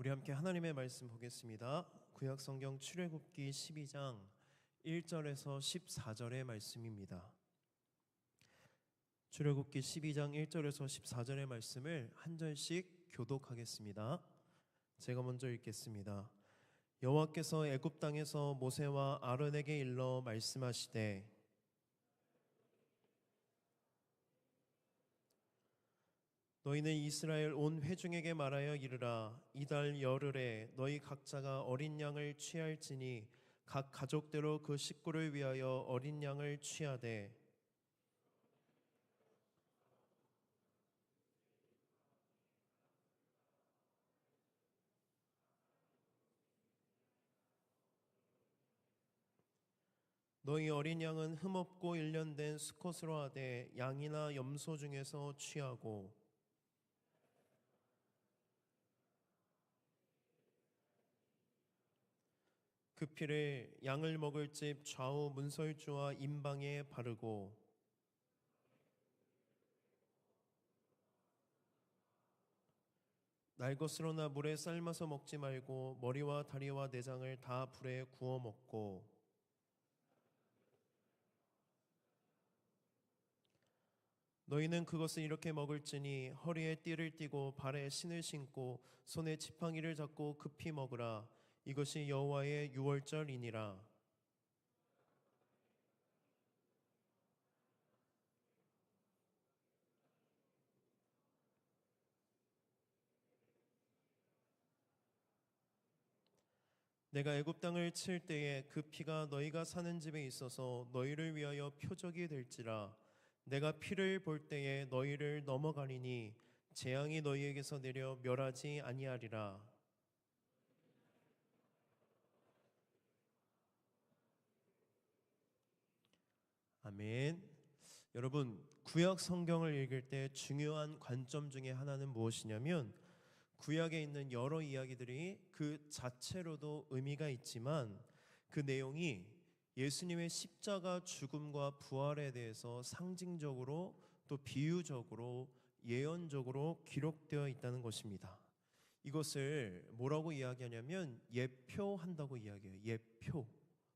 우리 함께 하나님의 말씀 보겠습니다. 구약성경 출애굽기 12장 1절에서 14절의 말씀입니다. 출애굽기 12장 1절에서 14절의 말씀을 한 절씩 교독하겠습니다. 제가 먼저 읽겠습니다. 여호와께서 애굽 땅에서 모세와 아론에게 일러 말씀하시되 너희는 이스라엘 온 회중에게 말하여 이르라. 이달 열흘에 너희 각자가 어린 양을 취할지니 각 가족대로 그 식구를 위하여 어린 양을 취하되 너희 어린 양은 흠없고 일련된 수컷으로 하되 양이나 염소 중에서 취하고 그 피를 양을 먹을 집 좌우 문설주와 임방에 바르고 날것으로나 물에 삶아서 먹지 말고 머리와 다리와 내장을 다 불에 구워 먹고 너희는 그것을 이렇게 먹을지니 허리에 띠를 띠고 발에 신을 신고 손에 지팡이를 잡고 급히 먹으라. 이것이 여호와의 유월절이니라. 내가 애굽 땅을 칠 때에 그 피가 너희가 사는 집에 있어서 너희를 위하여 표적이 될지라. 내가 피를 볼 때에 너희를 넘어가리니 재앙이 너희에게서 내려 멸하지 아니하리라. 아멘. 여러분, 구약 성경을 읽을 때 중요한 관점 중에 하나는 무엇이냐면 구약에 있는 여러 이야기들이 그 자체로도 의미가 있지만 그 내용이 예수님의 십자가 죽음과 부활에 대해서 상징적으로 또 비유적으로 예언적으로 기록되어 있다는 것입니다. 이것을 뭐라고 이야기하냐면 예표한다고 이야기해요. 예표.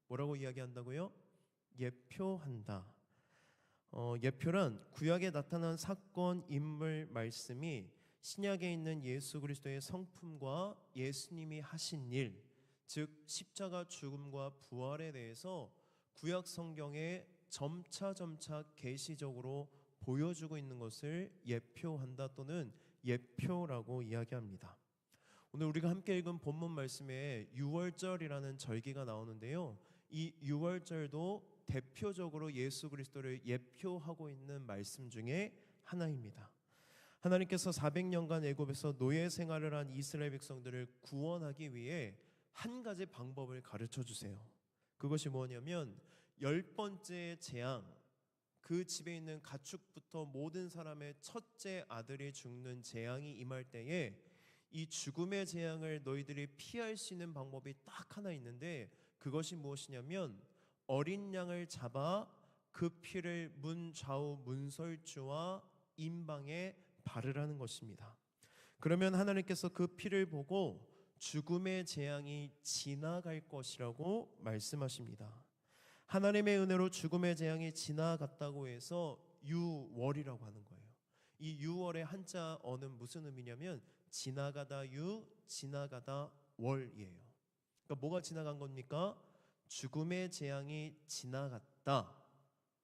뭐라고 이야기한다고요? 예표한다. 예표란 구약에 나타난 사건, 인물, 말씀이 신약에 있는 예수 그리스도의 성품과 예수님이 하신 일, 즉 십자가 죽음과 부활에 대해서 구약 성경에 점차 계시적으로 보여주고 있는 것을 예표한다 또는 예표라고 이야기합니다. 오늘 우리가 함께 읽은 본문 말씀에 유월절이라는 절기가 나오는데요. 이 유월절도 대표적으로 예수 그리스도를 예표하고 있는 말씀 중에 하나입니다. 하나님께서 400년간 애굽에서 노예 생활을 한 이스라엘 백성들을 구원하기 위해 한 가지 방법을 가르쳐 주세요. 그것이 뭐냐면 10번째 재앙, 그 집에 있는 가축부터 모든 사람의 첫째 아들이 죽는 재앙이 임할 때에 이 죽음의 재앙을 너희들이 피할 수 있는 방법이 딱 하나 있는데 그것이 무엇이냐면 어린 양을 잡아 그 피를 문 좌우 문설주와 임방에 바르라는 것입니다. 그러면 하나님께서 그 피를 보고 죽음의 재앙이 지나갈 것이라고 말씀하십니다. 하나님의 은혜로 죽음의 재앙이 지나갔다고 해서 유월이라고 하는 거예요. 이 유월의 한자 어는 무슨 의미냐면 지나가다 유, 지나가다 월이에요. 그러니까 뭐가 지나간 겁니까? 죽음의 재앙이 지나갔다.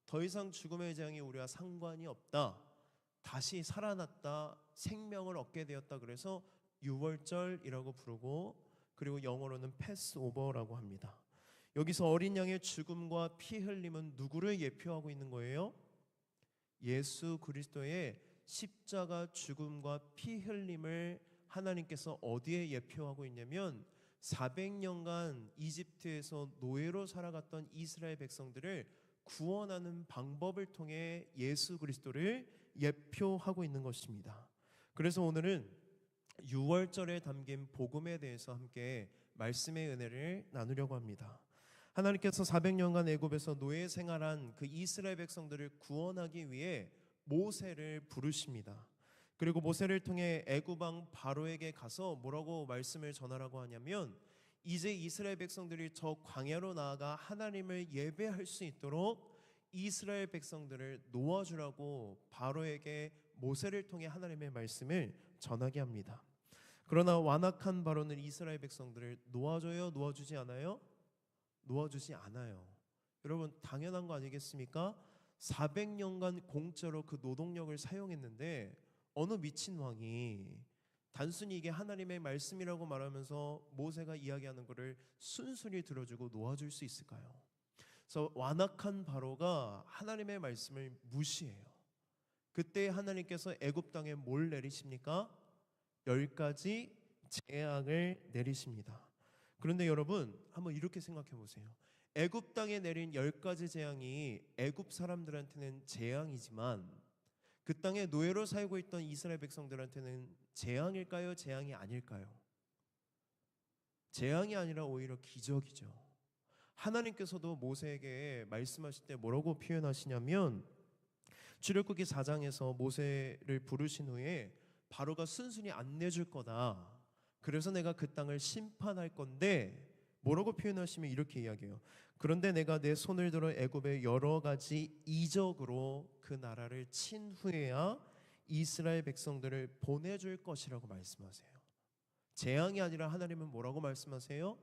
더 이상 죽음의 재앙이 우리와 상관이 없다. 다시 살아났다. 생명을 얻게 되었다. 그래서 유월절이라고 부르고 그리고 영어로는 패스오버라고 합니다. 여기서 어린 양의 죽음과 피 흘림은 누구를 예표하고 있는 거예요? 예수 그리스도의 십자가 죽음과 피 흘림을 하나님께서 어디에 예표하고 있냐면 400년간 이집트에서 노예로 살아갔던 이스라엘 백성들을 구원하는 방법을 통해 예수 그리스도를 예표하고 있는 것입니다. 그래서 오늘은 유월절에 담긴 복음에 대해서 함께 말씀의 은혜를 나누려고 합니다. 하나님께서 400년간 애굽에서 노예 생활한 그 이스라엘 백성들을 구원하기 위해 모세를 부르십니다. 그리고 모세를 통해 애굽 왕 바로에게 가서 뭐라고 말씀을 전하라고 하냐면, 이제 이스라엘 백성들이 저 광야로 나아가 하나님을 예배할 수 있도록 이스라엘 백성들을 놓아주라고 바로에게 모세를 통해 하나님의 말씀을 전하게 합니다. 그러나 완악한 바로는 이스라엘 백성들을 놓아줘요? 놓아주지 않아요? 놓아주지 않아요. 여러분, 당연한 거 아니겠습니까? 400년간 공짜로 그 노동력을 사용했는데 어느 미친 왕이 단순히 이게 하나님의 말씀이라고 말하면서 모세가 이야기하는 것을 순순히 들어주고 놓아줄 수 있을까요? 그래서 완악한 바로가 하나님의 말씀을 무시해요. 그때 하나님께서 애굽 땅에 뭘 내리십니까? 10가지 재앙을 내리십니다. 그런데 여러분, 한번 이렇게 생각해 보세요. 애굽 땅에 내린 10가지 재앙이 애굽 사람들한테는 재앙이지만 그 땅에 노예로 살고 있던 이스라엘 백성들한테는 재앙일까요? 재앙이 아닐까요? 재앙이 아니라 오히려 기적이죠. 하나님께서도 모세에게 말씀하실 때 뭐라고 표현하시냐면, 출애굽기 4장에서 모세를 부르신 후에 바로가 순순히 안 내줄 거다. 그래서 내가 그 땅을 심판할 건데 뭐라고 표현하시면 이렇게 이야기해요. 그런데 내가 내 손을 들어 애굽의 여러 가지 이적으로 그 나라를 친 후에야 이스라엘 백성들을 보내줄 것이라고 말씀하세요. 재앙이 아니라 하나님은 뭐라고 말씀하세요?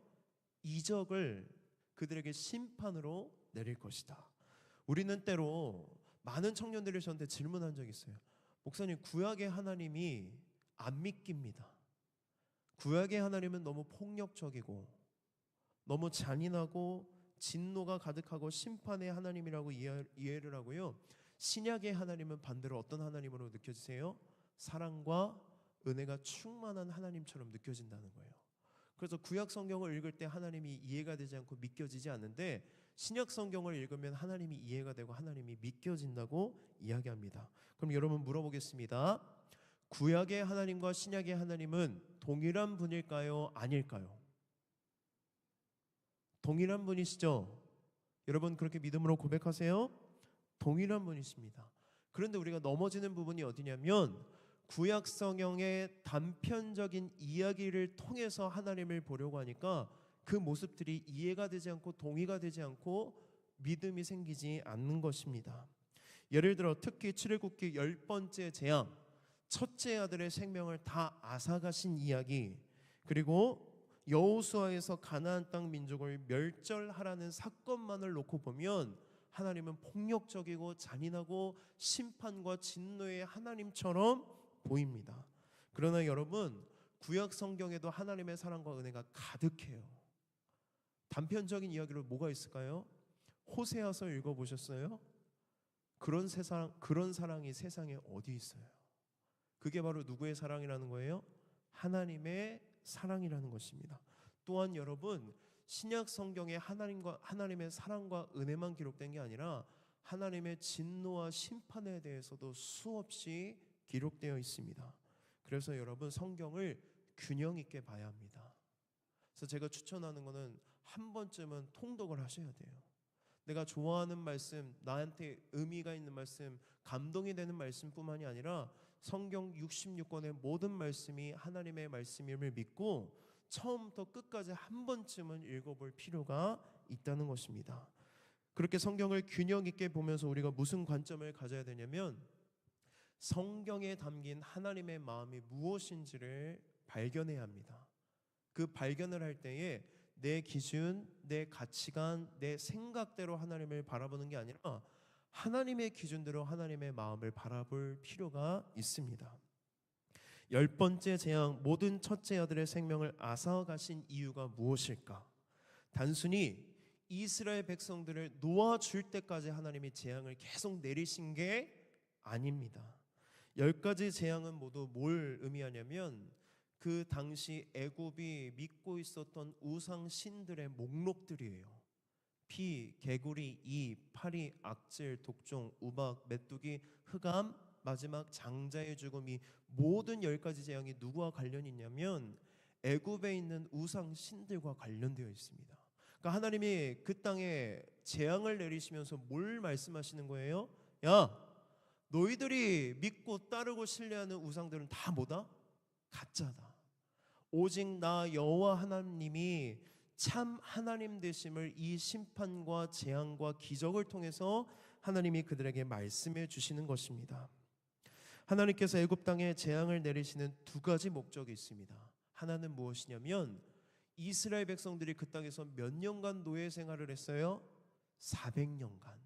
이적을 그들에게 심판으로 내릴 것이다. 우리는 때로 많은 청년들이 저한테 질문한 적이 있어요. 목사님, 구약의 하나님이 안 믿깁니다. 구약의 하나님은 너무 폭력적이고 너무 잔인하고 진노가 가득하고 심판의 하나님이라고 이해를 하고요. 신약의 하나님은 반대로 어떤 하나님으로 느껴지세요? 사랑과 은혜가 충만한 하나님처럼 느껴진다는 거예요. 그래서 구약 성경을 읽을 때 하나님이 이해가 되지 않고 믿겨지지 않는데, 신약 성경을 읽으면 하나님이 이해가 되고 하나님이 믿겨진다고 이야기합니다. 그럼 여러분 물어보겠습니다. 구약의 하나님과 신약의 하나님은 동일한 분일까요? 아닐까요? 동일한 분이시죠? 여러분 그렇게 믿음으로 고백하세요? 동일한 분이십니다. 그런데 우리가 넘어지는 부분이 어디냐면, 구약 성경의 단편적인 이야기를 통해서 하나님을 보려고 하니까 그 모습들이 이해가 되지 않고 동의가 되지 않고 믿음이 생기지 않는 것입니다. 예를 들어 특히 출애굽기 10번째 재앙, 첫째 아들의 생명을 다 앗아가신 이야기, 그리고 여호수아에서 가나안 땅 민족을 멸절하라는 사건만을 놓고 보면 하나님은 폭력적이고 잔인하고 심판과 진노의 하나님처럼 보입니다. 그러나 여러분, 구약 성경에도 하나님의 사랑과 은혜가 가득해요. 단편적인 이야기로 뭐가 있을까요? 호세아서 읽어보셨어요? 그런 사랑이 세상에 어디 있어요? 그게 바로 누구의 사랑이라는 거예요? 하나님의 사랑이라는 것입니다. 또한 여러분, 신약 성경에 하나님의 사랑과 은혜만 기록된 게 아니라 하나님의 진노와 심판에 대해서도 수없이 기록되어 있습니다. 그래서 여러분, 성경을 균형 있게 봐야 합니다. 그래서 제가 추천하는 거는 한 번쯤은 통독을 하셔야 돼요. 내가 좋아하는 말씀, 나한테 의미가 있는 말씀, 감동이 되는 말씀뿐만이 아니라 성경 66권의 모든 말씀이 하나님의 말씀임을 믿고 처음부터 끝까지 한 번쯤은 읽어볼 필요가 있다는 것입니다. 그렇게 성경을 균형 있게 보면서 우리가 무슨 관점을 가져야 되냐면, 성경에 담긴 하나님의 마음이 무엇인지를 발견해야 합니다. 그 발견을 할 때에 내 기준, 내 가치관, 내 생각대로 하나님을 바라보는 게 아니라 하나님의 기준대로 하나님의 마음을 바라볼 필요가 있습니다. 10번째 재앙, 모든 첫째 아들의 생명을 앗아가신 이유가 무엇일까? 단순히 이스라엘 백성들을 놓아줄 때까지 하나님이 재앙을 계속 내리신 게 아닙니다. 10가지 재앙은 모두 뭘 의미하냐면, 그 당시 애굽이 믿고 있었던 우상 신들의 목록들이에요. 피, 개구리, 이, 파리, 악질, 독종, 우박, 메뚜기, 흑암, 마지막 장자의 죽음, 이 모든 10가지 재앙이 누구와 관련이 있냐면 애굽에 있는 우상 신들과 관련되어 있습니다. 그러니까 하나님이 그 땅에 재앙을 내리시면서 뭘 말씀하시는 거예요? 야, 너희들이 믿고 따르고 신뢰하는 우상들은 다 뭐다? 가짜다. 오직 나 여호와 하나님이 참 하나님 되심을 이 심판과 재앙과 기적을 통해서 하나님이 그들에게 말씀해 주시는 것입니다. 하나님께서 애굽 땅에 재앙을 내리시는 두 가지 목적이 있습니다. 하나는 무엇이냐면 이스라엘 백성들이 그 땅에서 몇 년간 노예 생활을 했어요? 400년간.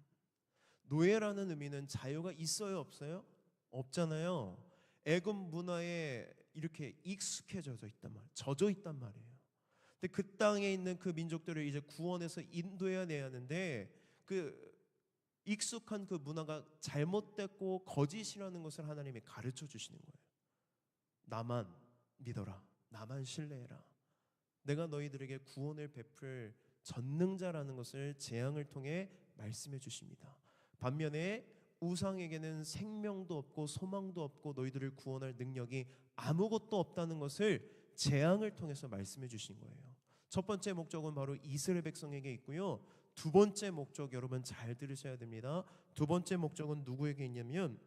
노예라는 의미는 자유가 있어요, 없어요? 없잖아요. 애굽 문화에 이렇게 익숙해져 있단 말이에요. 젖어 있단 말이에요. 근데 그 땅에 있는 그 민족들을 이제 구원해서 인도해야 내야 하는데 그 익숙한 그 문화가 잘못됐고 거짓이라는 것을 하나님이 가르쳐 주시는 거예요. 나만 믿어라. 나만 신뢰해라. 내가 너희들에게 구원을 베풀 전능자라는 것을 재앙을 통해 말씀해 주십니다. 반면에 우상에게는 생명도 없고 소망도 없고 너희들을 구원할 능력이 아무것도 없다는 것을 재앙을 통해서 말씀해 주신 거예요. 첫 번째 목적은 바로 이스라엘 백성에게 있고요. 두 번째 목적 여러분 잘 들으셔야 됩니다. 두 번째 목적은 누구에게 있냐면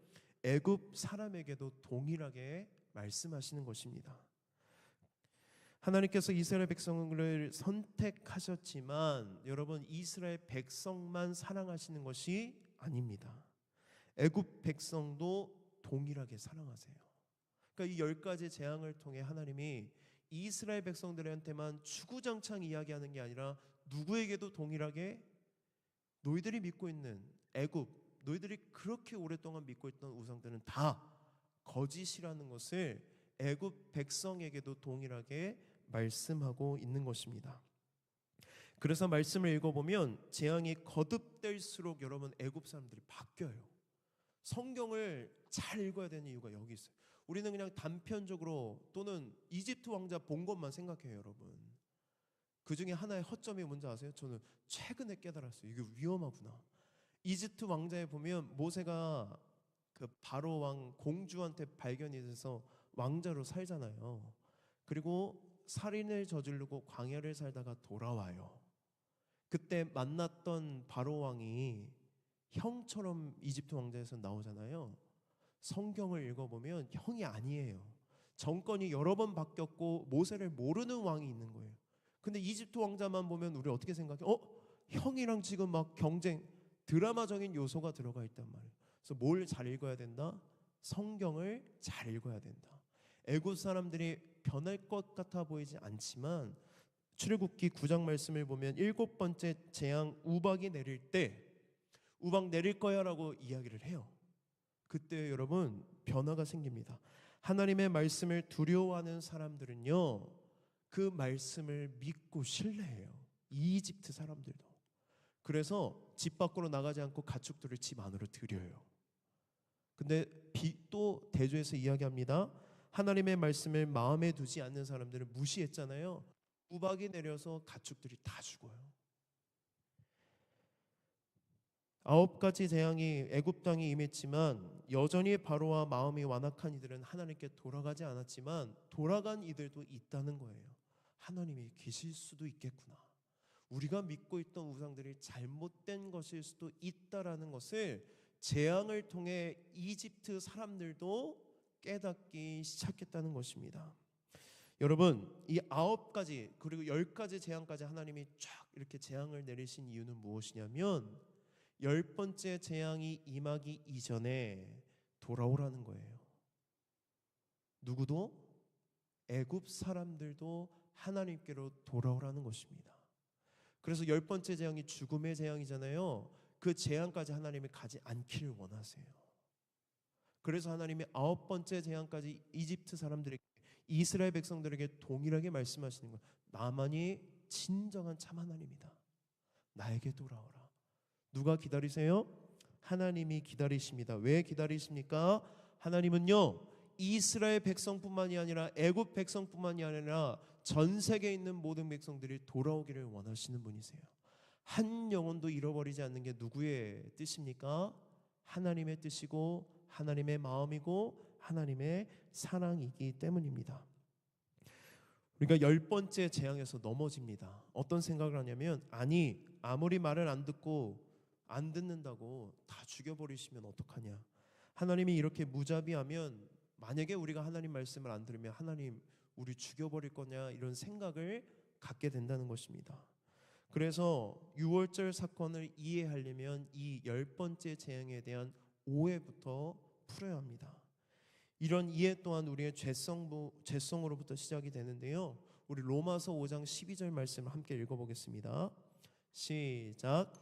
애굽 사람에게도 동일하게 말씀하시는 것입니다. 하나님께서 이스라엘 백성을 선택하셨지만 여러분 이스라엘 백성만 사랑하시는 것이 아닙니다. 애굽 백성도 동일하게 사랑하세요. 그러니까 이 10가지 재앙을 통해 하나님이 이스라엘 백성들한테만 추구장창 이야기하는 게 아니라 누구에게도 동일하게 너희들이 믿고 있는 애굽, 너희들이 그렇게 오랫동안 믿고 있던 우상들은 다 거짓이라는 것을 애굽 백성에게도 동일하게 말씀하고 있는 것입니다. 그래서 말씀을 읽어보면 재앙이 거듭될수록 여러분 애굽 사람들이 바뀌어요. 성경을 잘 읽어야 되는 이유가 여기 있어요. 우리는 그냥 단편적으로 또는 이집트 왕자 본 것만 생각해요, 여러분. 그 중에 하나의 허점이 뭔지 아세요? 저는 최근에 깨달았어요. 이게 위험하구나. 이집트 왕자에 보면 모세가 그 바로 왕 공주한테 발견이 돼서 왕자로 살잖아요. 그리고 살인을 저지르고 광야를 살다가 돌아와요. 그때 만났던 바로 왕이 형처럼 이집트 왕자에서 나오잖아요. 성경을 읽어보면 형이 아니에요. 정권이 여러 번 바뀌었고 모세를 모르는 왕이 있는 거예요. 근데 이집트 왕자만 보면 우리 어떻게 생각해? 형이랑 지금 막 경쟁, 드라마적인 요소가 들어가 있단 말이에요. 그래서 뭘 잘 읽어야 된다? 성경을 잘 읽어야 된다. 애굽 사람들이 변할 것 같아 보이지 않지만 출애굽기 9장 말씀을 보면 7번째 재앙 우박이 내릴 때 우박 내릴 거야 라고 이야기를 해요. 그때 여러분 변화가 생깁니다. 하나님의 말씀을 두려워하는 사람들은요 그 말씀을 믿고 신뢰해요. 이집트 사람들도. 그래서 집 밖으로 나가지 않고 가축들을 집 안으로 들여요. 근데 또 대조해서 이야기합니다. 하나님의 말씀을 마음에 두지 않는 사람들은 무시했잖아요. 우박이 내려서 가축들이 다 죽어요. 9가지 재앙이 애굽 땅에 임했지만 여전히 바로와 마음이 완악한 이들은 하나님께 돌아가지 않았지만 돌아간 이들도 있다는 거예요. 하나님이 계실 수도 있겠구나. 우리가 믿고 있던 우상들이 잘못된 것일 수도 있다라는 것을 재앙을 통해 이집트 사람들도 깨닫기 시작했다는 것입니다. 여러분 이 9가지 그리고 10가지 재앙까지 하나님이 쫙 이렇게 재앙을 내리신 이유는 무엇이냐면 10번째 재앙이 임하기 이전에 돌아오라는 거예요. 누구도? 애굽 사람들도 하나님께로 돌아오라는 것입니다. 그래서 10번째 재앙이 죽음의 재앙이잖아요. 그 재앙까지 하나님이 가지 않기를 원하세요. 그래서 하나님이 9번째 재앙까지 이집트 사람들에게 이스라엘 백성들에게 동일하게 말씀하시는 거예요. 나만이 진정한 참 하나님이다. 나에게 돌아오라. 누가 기다리세요? 하나님이 기다리십니다. 왜 기다리십니까? 하나님은요 이스라엘 백성뿐만이 아니라 애굽 백성뿐만이 아니라 전 세계에 있는 모든 백성들이 돌아오기를 원하시는 분이세요. 한 영혼도 잃어버리지 않는 게 누구의 뜻입니까? 하나님의 뜻이고 하나님의 마음이고 하나님의 사랑이기 때문입니다. 우리가 10번째 재앙에서 넘어집니다. 어떤 생각을 하냐면 아무리 말을 안 듣고 안 듣는다고 다 죽여버리시면 어떡하냐. 하나님이 이렇게 무자비하면 만약에 우리가 하나님 말씀을 안 들으면 하나님 우리 죽여버릴 거냐 이런 생각을 갖게 된다는 것입니다. 그래서 유월절 사건을 이해하려면 이 10번째 재앙에 대한 오해부터 풀어야 합니다. 이런 이해 또한 우리의 죄성으로부터 시작이 되는데요. 우리 로마서 5장 12절 말씀을 함께 읽어보겠습니다. 시작.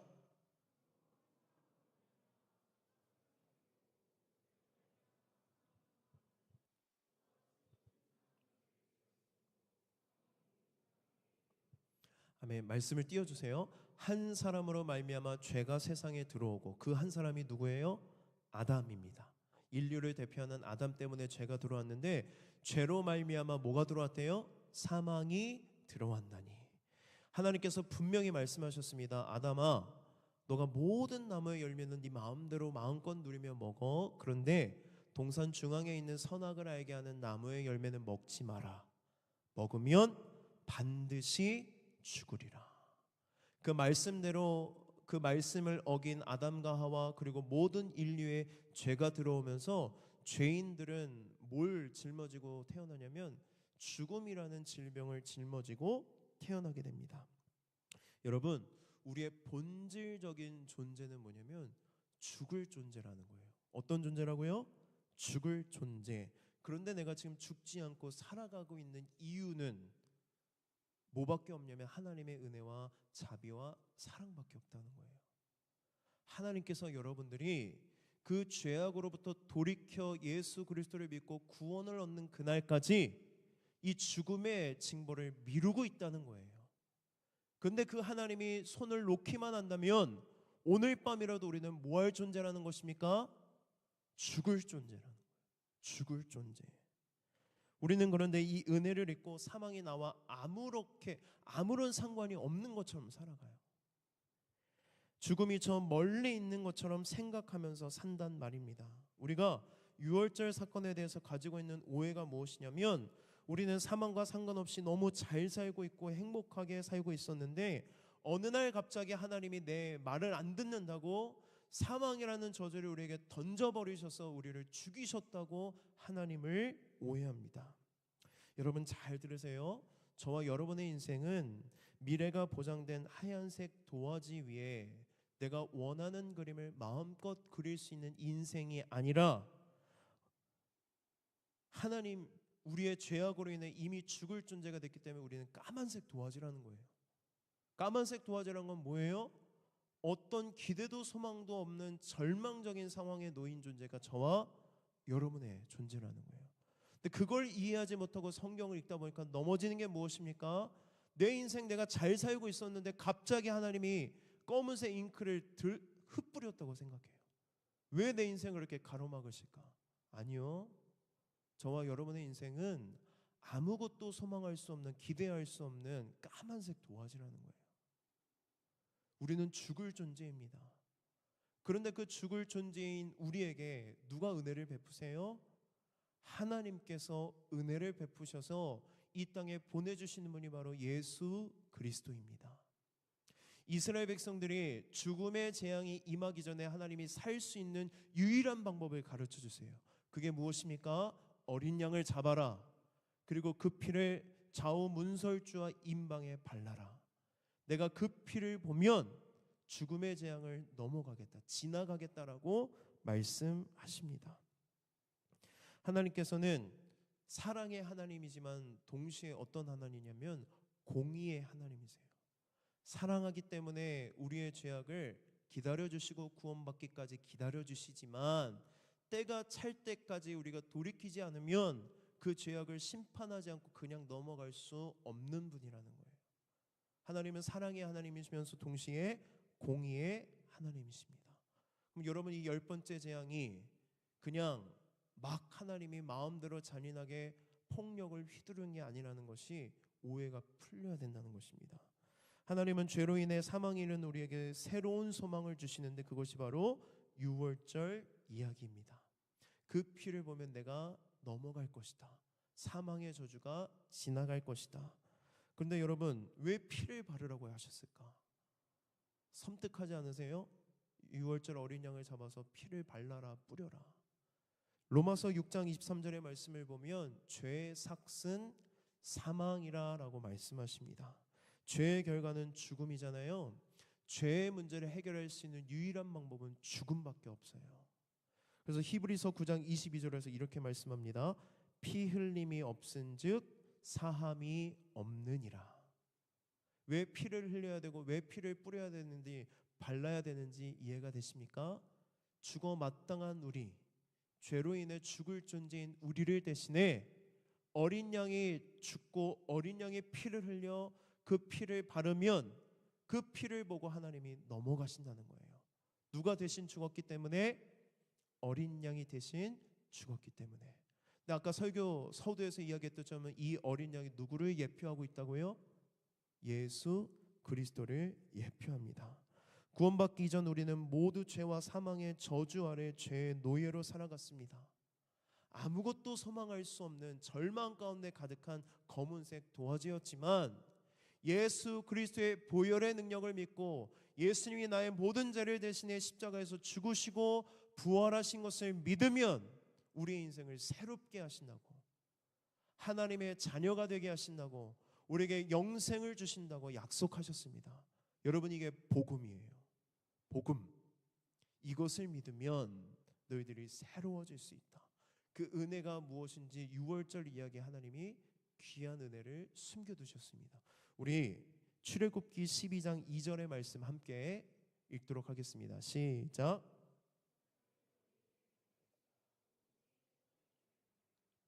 아멘. 말씀을 띄워주세요. 한 사람으로 말미암아 죄가 세상에 들어오고 그 한 사람이 누구예요? 아담입니다. 인류를 대표하는 아담 때문에 죄가 들어왔는데 죄로 말미암아 뭐가 들어왔대요? 사망이 들어왔나니. 하나님께서 분명히 말씀하셨습니다. 아담아, 너가 모든 나무의 열매는 네 마음대로 마음껏 누리며 먹어. 그런데 동산 중앙에 있는 선악을 알게 하는 나무의 열매는 먹지 마라. 먹으면 반드시 죽으리라. 그 말씀대로 그 말씀을 어긴 아담과 하와 그리고 모든 인류의 죄가 들어오면서 죄인들은 뭘 짊어지고 태어나냐면 죽음이라는 질병을 짊어지고 태어나게 됩니다. 여러분, 우리의 본질적인 존재는 뭐냐면 죽을 존재라는 거예요. 어떤 존재라고요? 죽을 존재. 그런데 내가 지금 죽지 않고 살아가고 있는 이유는 뭐밖에 없냐면 하나님의 은혜와 자비와 사랑밖에 없다는 거예요. 하나님께서 여러분들이 그 죄악으로부터 돌이켜 예수 그리스도를 믿고 구원을 얻는 그날까지 이 죽음의 징벌을 미루고 있다는 거예요. 근데 그 하나님이 손을 놓기만 한다면 오늘 밤이라도 우리는 뭐 할 존재라는 것입니까? 죽을 존재라는 거예요. 죽을 존재. 우리는 그런데 이 은혜를 잊고 사망이 나와 아무런 상관이 없는 것처럼 살아가요. 죽음이 저 멀리 있는 것처럼 생각하면서 산단 말입니다. 우리가 유월절 사건에 대해서 가지고 있는 오해가 무엇이냐면 우리는 사망과 상관없이 너무 잘 살고 있고 행복하게 살고 있었는데 어느 날 갑자기 하나님이 내 말을 안 듣는다고 사망이라는 저주를 우리에게 던져버리셔서 우리를 죽이셨다고 하나님을 오해합니다. 여러분 잘 들으세요. 저와 여러분의 인생은 미래가 보장된 하얀색 도화지 위에 내가 원하는 그림을 마음껏 그릴 수 있는 인생이 아니라 하나님 우리의 죄악으로 인해 이미 죽을 존재가 됐기 때문에 우리는 까만색 도화지라는 거예요. 까만색 도화지라는 건 뭐예요? 어떤 기대도 소망도 없는 절망적인 상황에 놓인 존재가 저와 여러분의 존재라는 거예요. 근데 그걸 이해하지 못하고 성경을 읽다 보니까 넘어지는 게 무엇입니까? 내 인생 내가 잘 살고 있었는데 갑자기 하나님이 검은색 잉크를 흩뿌렸다고 생각해요. 왜 내 인생을 이렇게 가로막으실까? 아니요. 저와 여러분의 인생은 아무것도 소망할 수 없는, 기대할 수 없는 까만색 도화지라는 거예요. 우리는 죽을 존재입니다. 그런데 그 죽을 존재인 우리에게 누가 은혜를 베푸세요? 하나님께서 은혜를 베푸셔서 이 땅에 보내주시는 분이 바로 예수 그리스도입니다. 이스라엘 백성들이 죽음의 재앙이 임하기 전에 하나님이 살 수 있는 유일한 방법을 가르쳐 주세요. 그게 무엇입니까? 어린 양을 잡아라. 그리고 그 피를 좌우 문설주와 임방에 발라라. 내가 그 피를 보면 죽음의 재앙을 넘어가겠다, 지나가겠다라고 말씀하십니다. 하나님께서는 사랑의 하나님이지만 동시에 어떤 하나님이냐면 공의의 하나님이세요. 사랑하기 때문에 우리의 죄악을 기다려주시고 구원받기까지 기다려주시지만 때가 찰 때까지 우리가 돌이키지 않으면 그 죄악을 심판하지 않고 그냥 넘어갈 수 없는 분이라는 거예요. 하나님은 사랑의 하나님이시면서 동시에 공의의 하나님이십니다. 그럼 여러분 이 10번째 재앙이 그냥 막 하나님이 마음대로 잔인하게 폭력을 휘두르는 게 아니라는 것이 오해가 풀려야 된다는 것입니다. 하나님은 죄로 인해 사망에 이른 우리에게 새로운 소망을 주시는데 그것이 바로 유월절 이야기입니다. 그 피를 보면 내가 넘어갈 것이다. 사망의 저주가 지나갈 것이다. 그런데 여러분 왜 피를 바르라고 하셨을까? 섬뜩하지 않으세요? 유월절 어린 양을 잡아서 피를 발라라, 뿌려라. 로마서 6장 23절의 말씀을 보면 죄의 삭은 사망이라고 말씀하십니다. 죄의 결과는 죽음이잖아요. 죄의 문제를 해결할 수 있는 유일한 방법은 죽음밖에 없어요. 그래서 히브리서 9장 22절에서 이렇게 말씀합니다. 피 흘림이 없은즉 사함이 없느니라. 왜 피를 흘려야 되고 왜 피를 뿌려야 되는지, 발라야 되는지 이해가 되십니까? 죽어 마땅한 우리, 죄로 인해 죽을 존재인 우리를 대신해 어린 양이 죽고 어린 양의 피를 흘려 그 피를 바르면 그 피를 보고 하나님이 넘어가신다는 거예요. 누가 대신 죽었기 때문에? 어린 양이 대신 죽었기 때문에. 근데 아까 설교 서두에서 이야기했던 점은 이 어린 양이 누구를 예표하고 있다고요? 예수 그리스도를 예표합니다. 구원받기 이전 우리는 모두 죄와 사망의 저주 아래 죄의 노예로 살아갔습니다. 아무것도 소망할 수 없는 절망 가운데 가득한 검은색 도화지였지만 예수 그리스도의 보혈의 능력을 믿고 예수님이 나의 모든 죄를 대신해 십자가에서 죽으시고 부활하신 것을 믿으면 우리의 인생을 새롭게 하신다고, 하나님의 자녀가 되게 하신다고, 우리에게 영생을 주신다고 약속하셨습니다. 여러분, 이게 복음이에요. 복음. 이것을 믿으면 너희들이 새로워질 수 있다. 그 은혜가 무엇인지 6월절 이야기 하나님이 귀한 은혜를 숨겨두셨습니다. 우리 출애굽기 12장 2절의 말씀 함께 읽도록 하겠습니다. 시작.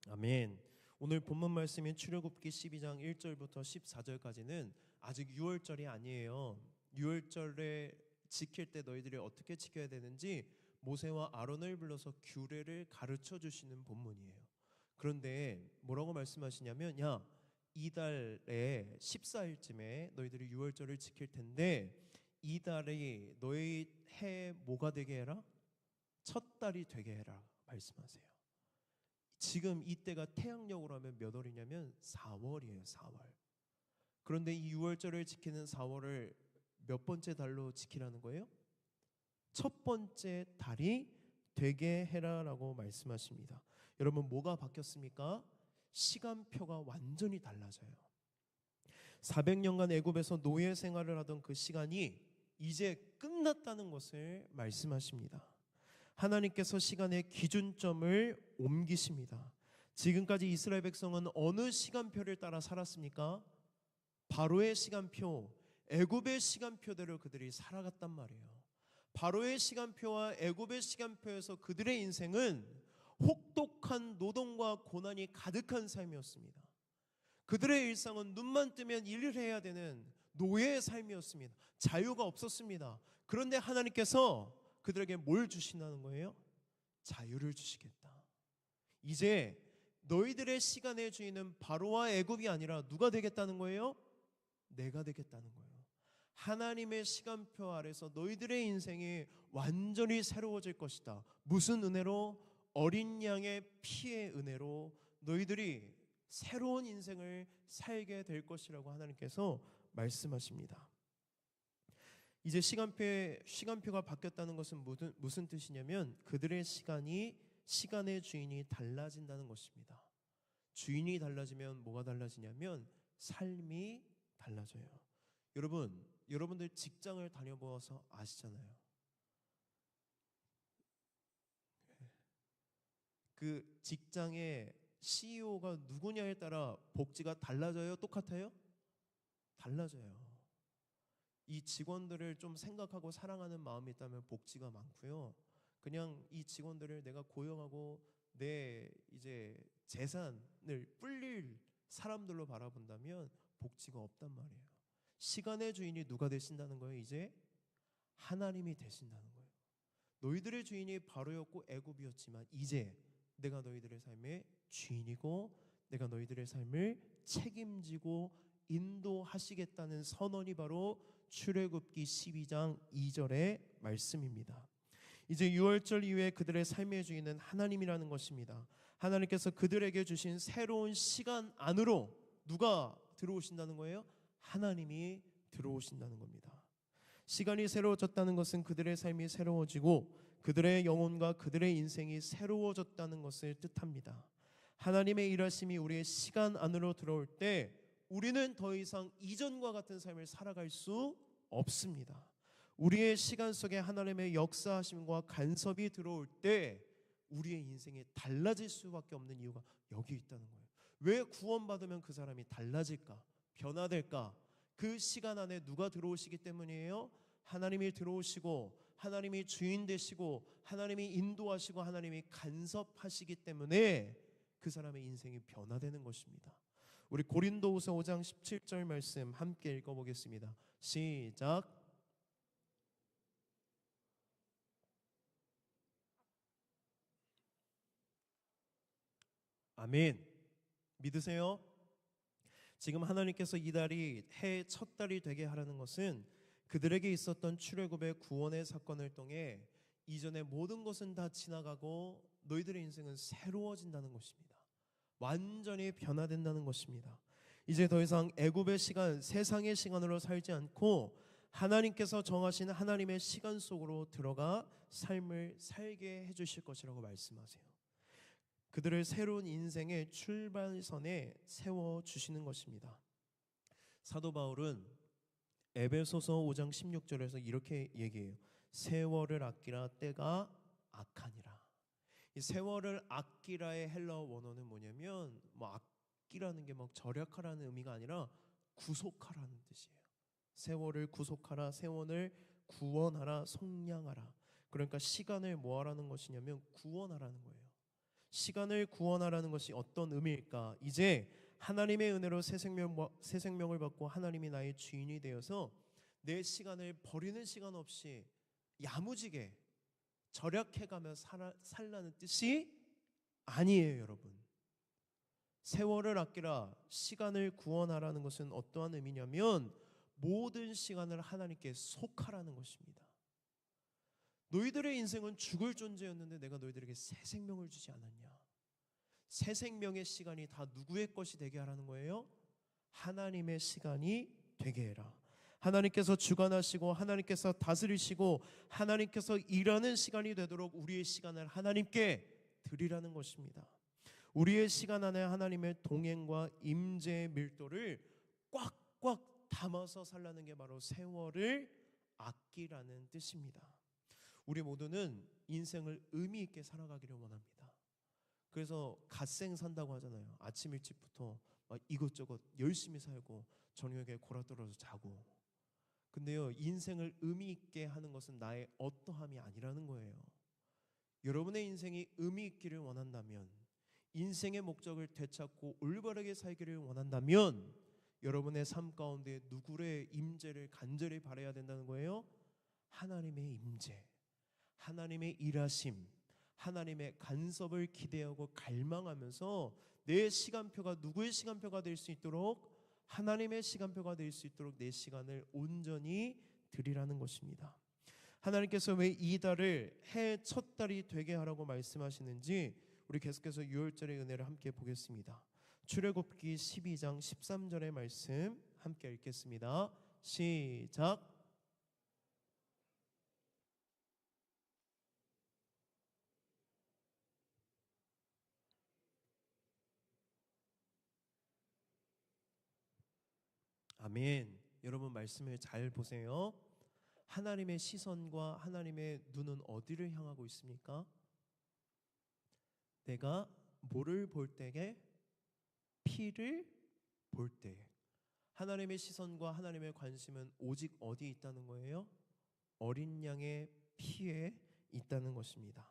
아멘. 오늘 본문 말씀인 출애굽기 12장 1절부터 14절까지는 아직 6월절이 아니에요. 6월절에 지킬 때 너희들이 어떻게 지켜야 되는지 모세와 아론을 불러서 규례를 가르쳐 주시는 본문이에요. 그런데 뭐라고 말씀하시냐면, 야, 이달에 14일쯤에 너희들이 6월절을 지킬 텐데 이 달이 너희 해 뭐가 되게 해라? 첫 달이 되게 해라 말씀하세요. 지금 이때가 태양력으로 하면 몇 월이냐면 4월이에요. 4월. 그런데 이 6월절을 지키는 4월을 몇 번째 달로 지키라는 거예요? 첫 번째 달이 되게 해라라고 말씀하십니다. 여러분, 뭐가 바뀌었습니까? 시간표가 완전히 달라져요. 400년간 애굽에서 노예 생활을 하던 그 시간이 이제 끝났다는 것을 말씀하십니다. 하나님께서 시간의 기준점을 옮기십니다. 지금까지 이스라엘 백성은 어느 시간표를 따라 살았습니까? 바로의 시간표, 애굽의 시간표대로 그들이 살아갔단 말이에요. 바로의 시간표와 애굽의 시간표에서 그들의 인생은 혹독한 노동과 고난이 가득한 삶이었습니다. 그들의 일상은 눈만 뜨면 일을 해야 되는 노예의 삶이었습니다. 자유가 없었습니다. 그런데 하나님께서 그들에게 뭘 주신다는 거예요? 자유를 주시겠다. 이제 너희들의 시간의 주인은 바로와 애굽이 아니라 누가 되겠다는 거예요? 내가 되겠다는 거예요. 하나님의 시간표 아래서 너희들의 인생이 완전히 새로워질 것이다. 무슨 은혜로? 어린 양의 피의 은혜로 너희들이 새로운 인생을 살게 될 것이라고 하나님께서 말씀하십니다. 이제 시간표가 바뀌었다는 것은 무슨 뜻이냐면 그들의 시간의 주인이 달라진다는 것입니다. 주인이 달라지면 뭐가 달라지냐면 삶이 달라져요. 여러분들 직장을 다녀보아서 아시잖아요. 그 직장의 CEO가 누구냐에 따라 복지가 달라져요? 똑같아요? 달라져요. 이 직원들을 좀 생각하고 사랑하는 마음이 있다면 복지가 많고요. 그냥 이 직원들을 내가 고용하고 내 이제 재산을 불릴 사람들로 바라본다면 복지가 없단 말이에요. 시간의 주인이 누가 되신다는 거예요? 이제 하나님이 되신다는 거예요. 너희들의 주인이 바로였고 애굽이었지만 이제 내가 너희들의 삶의 주인이고 내가 너희들의 삶을 책임지고 인도하시겠다는 선언이 바로 출애굽기 12장 2절의 말씀입니다. 이제 6월절 이후에 그들의 삶의 주인은 하나님이라는 것입니다. 하나님께서 그들에게 주신 새로운 시간 안으로 누가 들어오신다는 거예요? 하나님이 들어오신다는 겁니다. 시간이 새로워졌다는 것은 그들의 삶이 새로워지고 그들의 영혼과 그들의 인생이 새로워졌다는 것을 뜻합니다. 하나님의 일하심이 우리의 시간 안으로 들어올 때 우리는 더 이상 이전과 같은 삶을 살아갈 수 없습니다. 우리의 시간 속에 하나님의 역사하심과 간섭이 들어올 때 우리의 인생이 달라질 수밖에 없는 이유가 여기 있다는 거예요. 왜 구원받으면 그 사람이 달라질까? 변화될까? 그 시간 안에 누가 들어오시기 때문이에요? 하나님이 들어오시고 하나님이 주인 되시고 하나님이 인도하시고 하나님이 간섭하시기 때문에 그 사람의 인생이 변화되는 것입니다. 우리 고린도후서 5장 17절 말씀 함께 읽어보겠습니다. 시작. 아멘. 믿으세요? 지금 하나님께서 이 달이 해의 첫 달이 되게 하라는 것은 그들에게 있었던 출애굽의 구원의 사건을 통해 이전의 모든 것은 다 지나가고 너희들의 인생은 새로워진다는 것입니다. 완전히 변화된다는 것입니다. 이제 더 이상 애굽의 시간, 세상의 시간으로 살지 않고 하나님께서 정하신 하나님의 시간 속으로 들어가 삶을 살게 해주실 것이라고 말씀하세요. 그들을 새로운 인생의 출발선에 세워주시는 것입니다. 사도 바울은 에베소서 5장 16절에서 이렇게 얘기해요. 세월을 아끼라 때가 악하니라. 이 세월을 아끼라의 헬라어 원어는 뭐냐면 아끼라는 게 막 절약하라는 의미가 아니라 구속하라는 뜻이에요. 세월을 구속하라, 세월을 구원하라, 속량하라. 그러니까 시간을 뭐 하라는 것이냐면 구원하라는 거예요. 시간을 구원하라는 것이 어떤 의미일까? 이제 하나님의 은혜로 새 생명을 받고 하나님이 나의 주인이 되어서 내 시간을 버리는 시간 없이 야무지게 절약해가며 살라는 뜻이 아니에요, 여러분. 세월을 아끼라, 시간을 구원하라는 것은 어떠한 의미냐면 모든 시간을 하나님께 속하라는 것입니다. 너희들의 인생은 죽을 존재였는데 내가 너희들에게 새 생명을 주지 않았냐? 새 생명의 시간이 다 누구의 것이 되게 하라는 거예요? 하나님의 시간이 되게 해라. 하나님께서 주관하시고 하나님께서 다스리시고 하나님께서 일하는 시간이 되도록 우리의 시간을 하나님께 드리라는 것입니다. 우리의 시간 안에 하나님의 동행과 임재의 밀도를 꽉꽉 담아서 살라는 게 바로 세월을 아끼라는 뜻입니다. 우리 모두는 인생을 의미 있게 살아가기를 원합니다. 그래서 갓생 산다고 하잖아요. 아침 일찍부터 막 이것저것 열심히 살고 저녁에 골아떨어서 자고. 근데요, 인생을 의미 있게 하는 것은 나의 어떠함이 아니라는 거예요. 여러분의 인생이 의미 있기를 원한다면, 인생의 목적을 되찾고 올바르게 살기를 원한다면 여러분의 삶 가운데 누구의 임재를 간절히 바라야 된다는 거예요? 하나님의 임재, 하나님의 일하심, 하나님의 간섭을 기대하고 갈망하면서 내 시간표가 누구의 시간표가 될 수 있도록, 하나님의 시간표가 될 수 있도록 내 시간을 온전히 드리라는 것입니다. 하나님께서 왜 이 달을 해의 첫 달이 되게 하라고 말씀하시는지 우리 계속해서 6월절의 은혜를 함께 보겠습니다. 출애굽기 12장 13절의 말씀 함께 읽겠습니다. 시작. 아멘. 여러분 말씀을 잘 보세요. 하나님의 시선과 하나님의 눈은 어디를 향하고 있습니까? 내가 뭐를 볼 때에? 피를 볼 때. 하나님의 시선과 하나님의 관심은 오직 어디에 있다는 거예요? 어린 양의 피에 있다는 것입니다.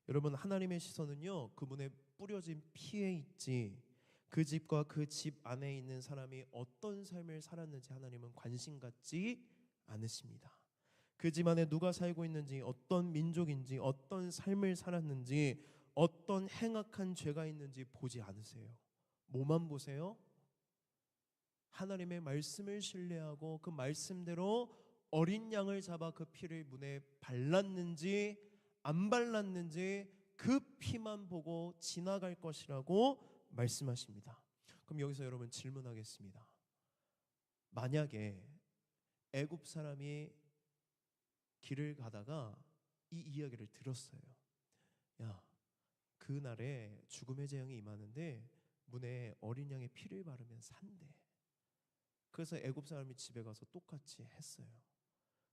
여러분, 하나님의 시선은요, 그분의 뿌려진 피에 있지, 그 집과 그 집 안에 있는 사람이 어떤 삶을 살았는지 하나님은 관심 갖지 않으십니다. 그 집 안에 누가 살고 있는지, 어떤 민족인지, 어떤 삶을 살았는지, 어떤 행악한 죄가 있는지 보지 않으세요. 뭐만 보세요? 하나님의 말씀을 신뢰하고 그 말씀대로 어린 양을 잡아 그 피를 문에 발랐는지 안 발랐는지 그 피만 보고 지나갈 것이라고 말씀하십니다. 그럼 여기서 여러분 질문하겠습니다. 만약에 애굽 사람이 길을 가다가 이 이야기를 들었어요. 야, 그날에 죽음의 재앙이 임하는데 문에 어린 양의 피를 바르면 산대. 그래서 애굽 사람이 집에 가서 똑같이 했어요.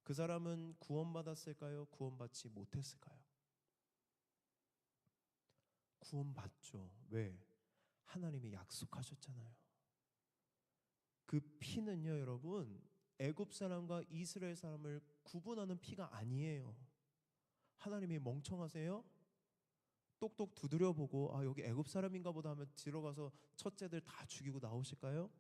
그 사람은 구원받았을까요? 구원받지 못했을까요? 구원받죠. 왜? 하나님이 약속하셨잖아요. 그 피는요, 여러분, 애굽 사람과 이스라엘 사람을 구분하는 피가 아니에요. 하나님이 멍청하세요? 똑똑 두드려 보고 여기 애굽 사람인가 보다 하면 들어가서 첫째들 다 죽이고 나오실까요?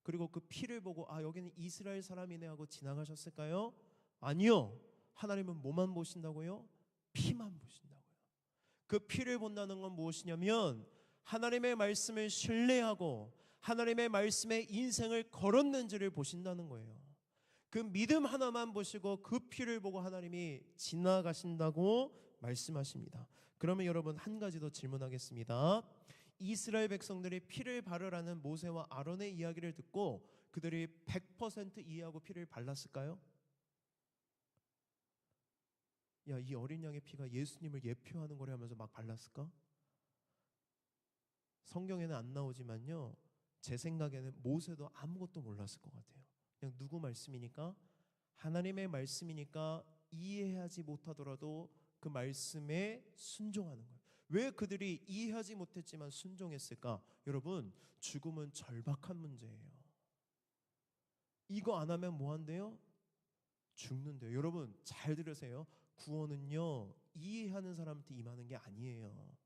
그리고 그 피를 보고 여기는 이스라엘 사람이네 하고 지나가셨을까요? 아니요. 하나님은 뭐만 보신다고요? 피만 보신다고요. 그 피를 본다는 건 무엇이냐면 하나님의 말씀을 신뢰하고 하나님의 말씀에 인생을 걸었는지를 보신다는 거예요. 그 믿음 하나만 보시고 그 피를 보고 하나님이 지나가신다고 말씀하십니다. 그러면 여러분 한 가지 더 질문하겠습니다. 이스라엘 백성들이 피를 바르라는 모세와 아론의 이야기를 듣고 그들이 100% 이해하고 피를 발랐을까요? 야, 이 어린 양의 피가 예수님을 예표하는 거래 하면서 막 발랐을까? 성경에는 안 나오지만요, 제 생각에는 모세도 아무것도 몰랐을 것 같아요. 그냥 누구 말씀이니까, 하나님의 말씀이니까 이해하지 못하더라도 그 말씀에 순종하는 거예요. 왜 그들이 이해하지 못했지만 순종했을까? 여러분, 죽음은 절박한 문제예요. 이거 안 하면 뭐 한대요? 죽는데요. 여러분 잘 들으세요. 구원은요, 이해하는 사람한테 임하는 게 아니에요.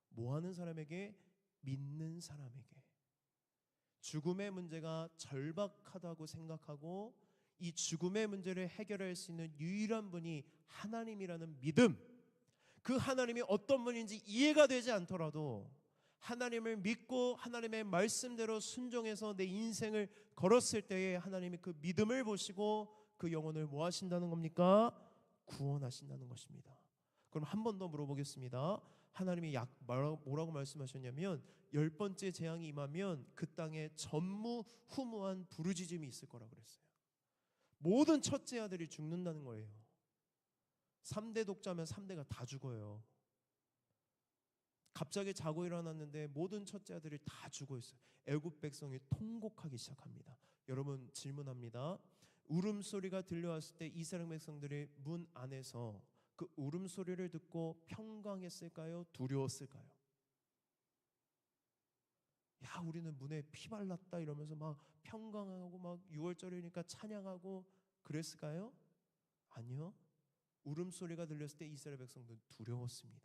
뭐 하는 사람에게? 믿는 사람에게. 죽음의 문제가 절박하다고 생각하고 이 죽음의 문제를 해결할 수 있는 유일한 분이 하나님이라는 믿음, 그 하나님이 어떤 분인지 이해가 되지 않더라도 하나님을 믿고 하나님의 말씀대로 순종해서 내 인생을 걸었을 때에 하나님이 그 믿음을 보시고 그 영혼을 뭐 하신다는 겁니까? 구원하신다는 것입니다. 그럼 한 번 더 물어보겠습니다. 하나님이 뭐라고 말씀하셨냐면 10번째 재앙이 임하면 그 땅에 전무후무한 부르짖음이 있을 거라고 그랬어요. 모든 첫째 아들이 죽는다는 거예요. 3대 독자면 3대가 다 죽어요. 갑자기 자고 일어났는데 모든 첫째 아들이 다 죽어 있어요. 애굽 백성이 통곡하기 시작합니다. 여러분 질문합니다. 울음소리가 들려왔을 때 이스라엘 백성들이 문 안에서 그 울음소리를 듣고 평강했을까요? 두려웠을까요? 야, 우리는 문에 피 발랐다 이러면서 막 평강하고 막 6월절이니까 찬양하고 그랬을까요? 아니요. 울음소리가 들렸을 때 이스라엘 백성들은 두려웠습니다.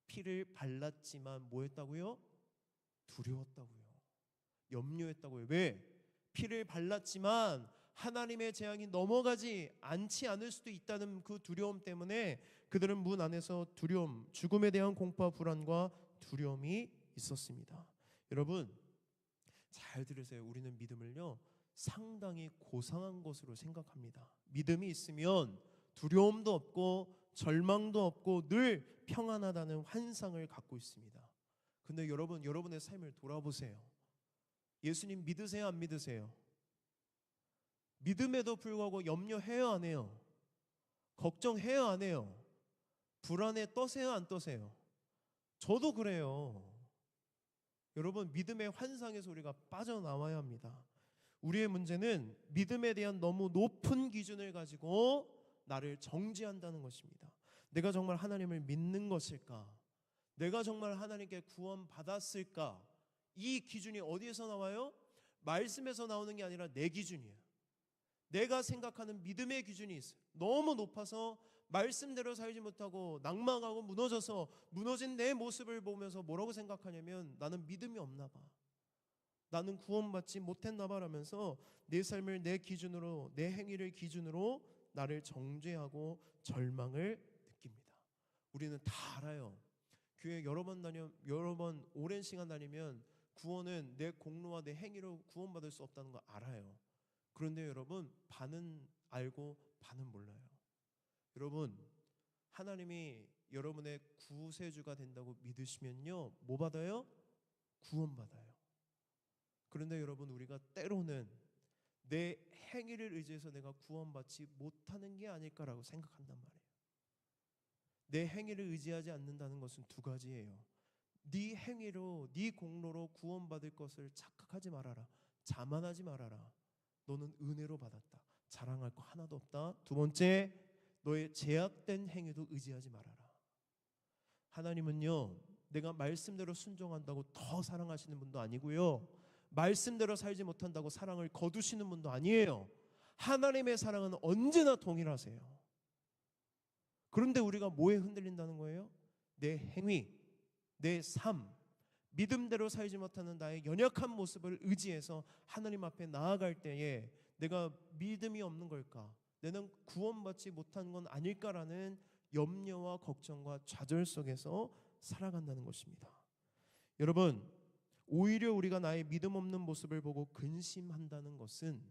피를 발랐지만 뭐 했다고요? 두려웠다고요. 염려했다고요. 왜? 피를 발랐지만 하나님의 재앙이 넘어가지 않지 않을 수도 있다는 그 두려움 때문에 그들은 문 안에서 두려움, 죽음에 대한 공포와 불안과 두려움이 있었습니다. 여러분 잘 들으세요. 우리는 믿음을요, 상당히 고상한 것으로 생각합니다. 믿음이 있으면 두려움도 없고 절망도 없고 늘 평안하다는 환상을 갖고 있습니다. 근데 여러분, 여러분의 삶을 돌아보세요. 예수님 믿으세요? 안 믿으세요? 믿음에도 불구하고 염려해요? 안 해요? 걱정해요? 안 해요? 불안에 떠세요? 안 떠세요? 저도 그래요. 여러분 믿음의 환상에서 우리가 빠져나와야 합니다. 우리의 문제는 믿음에 대한 너무 높은 기준을 가지고 나를 정죄한다는 것입니다. 내가 정말 하나님을 믿는 것일까? 내가 정말 하나님께 구원받았을까? 이 기준이 어디에서 나와요? 말씀에서 나오는 게 아니라 내 기준이에요. 내가 생각하는 믿음의 기준이 있어요. 너무 높아서 말씀대로 살지 못하고 낙망하고 무너져서 무너진 내 모습을 보면서 뭐라고 생각하냐면 나는 믿음이 없나 봐, 나는 구원받지 못했나 봐 라면서 내 삶을 내 기준으로, 내 행위를 기준으로 나를 정죄하고 절망을 느낍니다. 우리는 다 알아요. 교회 여러 번 오랜 시간 다니면 구원은 내 공로와 내 행위로 구원받을 수 없다는 거 알아요. 그런데 여러분 반은 알고 반은 몰라요. 여러분 하나님이 여러분의 구세주가 된다고 믿으시면요, 뭐 받아요? 구원받아요. 그런데 여러분 우리가 때로는 내 행위를 의지해서 내가 구원받지 못하는 게 아닐까라고 생각한단 말이에요. 내 행위를 의지하지 않는다는 것은 두 가지예요. 네 행위로, 네 공로로 구원받을 것을 착각하지 말아라. 자만하지 말아라. 너는 은혜로 받았다. 자랑할 거 하나도 없다. 두 번째, 너의 제약된 행위도 의지하지 말아라. 하나님은요, 내가 말씀대로 순종한다고 더 사랑하시는 분도 아니고요, 말씀대로 살지 못한다고 사랑을 거두시는 분도 아니에요. 하나님의 사랑은 언제나 동일하세요. 그런데 우리가 뭐에 흔들린다는 거예요? 내 행위, 내 삶, 믿음대로 살지 못하는 나의 연약한 모습을 의지해서 하나님 앞에 나아갈 때에 내가 믿음이 없는 걸까? 내는 구원받지 못한 건 아닐까라는 염려와 걱정과 좌절 속에서 살아간다는 것입니다. 여러분, 오히려 우리가 나의 믿음 없는 모습을 보고 근심한다는 것은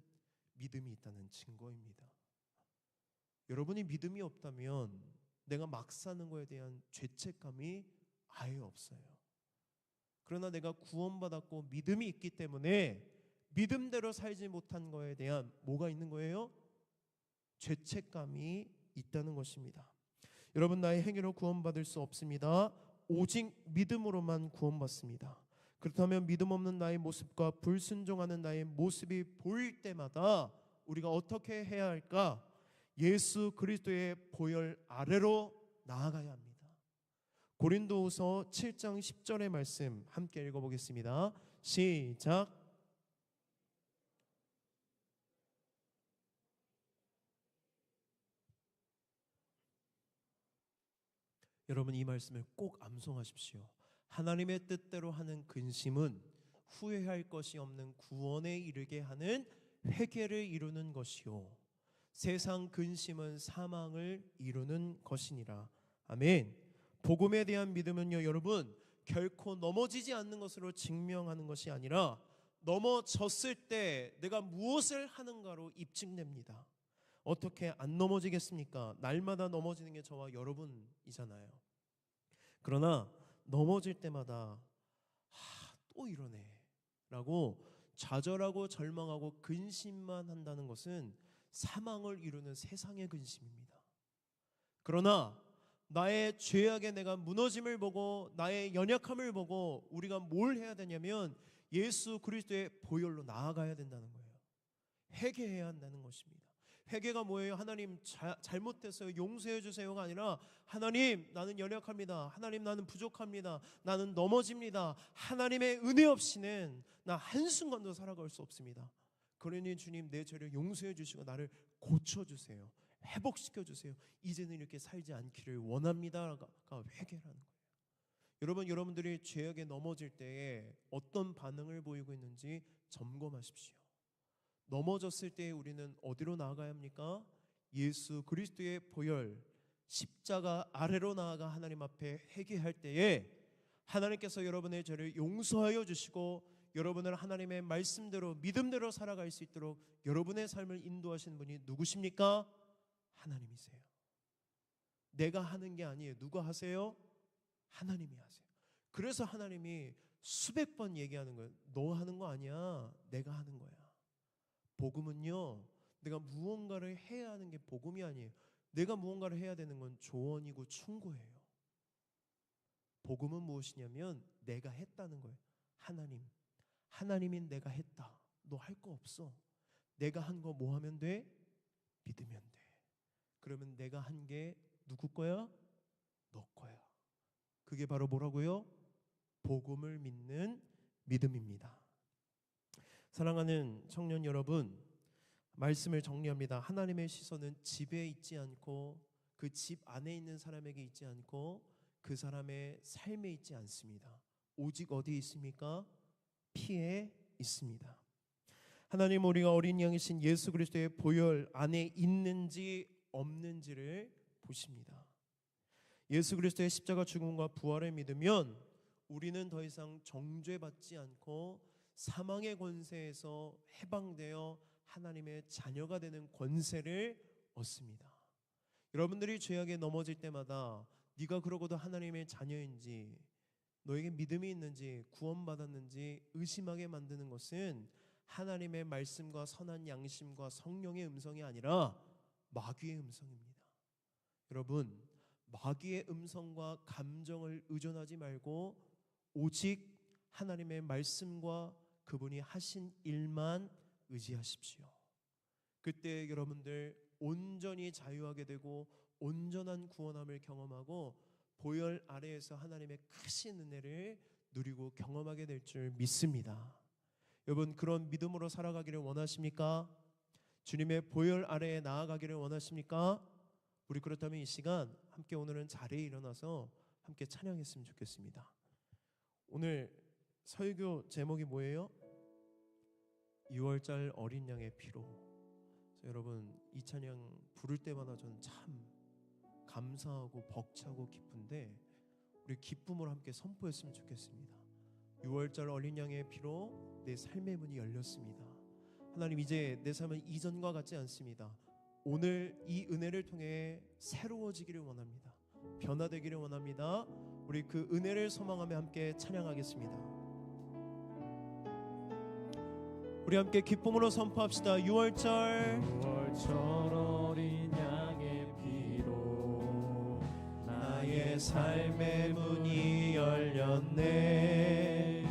믿음이 있다는 증거입니다. 여러분이 믿음이 없다면 내가 막 사는 거에 대한 죄책감이 아예 없어요. 그러나 내가 구원받았고 믿음이 있기 때문에 믿음대로 살지 못한 거에 대한 뭐가 있는 거예요? 죄책감이 있다는 것입니다. 여러분, 나의 행위로 구원받을 수 없습니다. 오직 믿음으로만 구원받습니다. 그렇다면 믿음 없는 나의 모습과 불순종하는 나의 모습이 보일 때마다 우리가 어떻게 해야 할까? 예수 그리스도의 보혈 아래로 나아가야 합니다. 고린도후서 7장 10절의 말씀 함께 읽어보겠습니다. 시작. 여러분, 이 말씀을 꼭 암송하십시오. 하나님의 뜻대로 하는 근심은 후회할 것이 없는 구원에 이르게 하는 회개를 이루는 것이요, 세상 근심은 사망을 이루는 것이니라. 아멘. 복음에 대한 믿음은요, 여러분, 결코 넘어지지 않는 것으로 증명하는 것이 아니라 넘어졌을 때 내가 무엇을 하는가로 입증됩니다. 어떻게 안 넘어지겠습니까? 날마다 넘어지는 게 저와 여러분이잖아요. 그러나 넘어질 때마다 또 이러네 라고 좌절하고 절망하고 근심만 한다는 것은 사망을 이루는 세상의 근심입니다. 그러나 나의 죄악에 내가 무너짐을 보고 나의 연약함을 보고 우리가 뭘 해야 되냐면 예수 그리스도의 보혈로 나아가야 된다는 거예요. 회개해야 한다는 것입니다. 회개가 뭐예요? 하나님 잘못했어요, 용서해 주세요가 아니라 하나님 나는 연약합니다. 하나님 나는 부족합니다. 나는 넘어집니다. 하나님의 은혜 없이는 나 한순간도 살아갈 수 없습니다. 그러니 주님 내 죄를 용서해 주시고 나를 고쳐주세요. 회복시켜 주세요. 이제는 이렇게 살지 않기를 원합니다가 회개라는 거예요. 여러분들이 죄악에 넘어질 때에 어떤 반응을 보이고 있는지 점검하십시오. 넘어졌을 때 우리는 어디로 나아가야 합니까? 예수 그리스도의 보혈 십자가 아래로 나아가 하나님 앞에 회개할 때에 하나님께서 여러분의 죄를 용서하여 주시고 여러분을 하나님의 말씀대로 믿음대로 살아갈 수 있도록 여러분의 삶을 인도하시는 분이 누구십니까? 하나님이세요. 내가 하는 게 아니에요. 누가 하세요? 하나님이 하세요. 그래서 하나님이 수백 번 얘기하는 거예요. 너 하는 거 아니야. 내가 하는 거야. 복음은요, 내가 무언가를 해야 하는 게 복음이 아니에요. 내가 무언가를 해야 되는 건 조언이고 충고예요. 복음은 무엇이냐면 내가 했다는 거예요. 하나님인 내가 했다. 너 할 거 없어. 내가 한 거 뭐 하면 돼? 믿으면 돼. 그러면 내가 한 게 누구 거야? 너 거야. 그게 바로 뭐라고요? 복음을 믿는 믿음입니다. 사랑하는 청년 여러분, 말씀을 정리합니다. 하나님의 시선은 집에 있지 않고 그 집 안에 있는 사람에게 있지 않고 그 사람의 삶에 있지 않습니다. 오직 어디에 있습니까? 피에 있습니다. 하나님, 우리가 어린 양이신 예수 그리스도의 보혈 안에 있는지 없는지를 보십니다. 예수 그리스도의 십자가 죽음과 부활을 믿으면 우리는 더 이상 정죄받지 않고 사망의 권세에서 해방되어 하나님의 자녀가 되는 권세를 얻습니다. 여러분들이 죄악에 넘어질 때마다 네가 그러고도 하나님의 자녀인지 너에게 믿음이 있는지 구원받았는지 의심하게 만드는 것은 하나님의 말씀과 선한 양심과 성령의 음성이 아니라 마귀의 음성입니다. 여러분, 마귀의 음성과 감정을 의존하지 말고 오직 하나님의 말씀과 그분이 하신 일만 의지하십시오. 그때 여러분들 온전히 자유하게 되고 온전한 구원함을 경험하고 보혈 아래에서 하나님의 크신 은혜를 누리고 경험하게 될 줄 믿습니다. 여러분, 그런 믿음으로 살아가기를 원하십니까? 주님의 보혈 아래에 나아가기를 원하십니까? 우리 그렇다면 이 시간 함께 오늘은 자리에 일어나서 함께 찬양했으면 좋겠습니다. 오늘 설교 제목이 뭐예요? 6월절 어린 양의 피로. 여러분, 이 찬양 부를 때마다 저는 참 감사하고 벅차고 기쁜데 우리 기쁨으로 함께 선포했으면 좋겠습니다. 6월절 어린 양의 피로 내 삶의 문이 열렸습니다. 하나님, 이제 내 삶은 이전과 같지 않습니다. 오늘 이 은혜를 통해 새로워지기를 원합니다. 변화되기를 원합니다. 우리 그 은혜를 소망하며 함께 찬양하겠습니다. 우리 함께 기쁨으로 선포합시다. 6월절 어린 양의 피로 나의 삶의 문이 열렸네.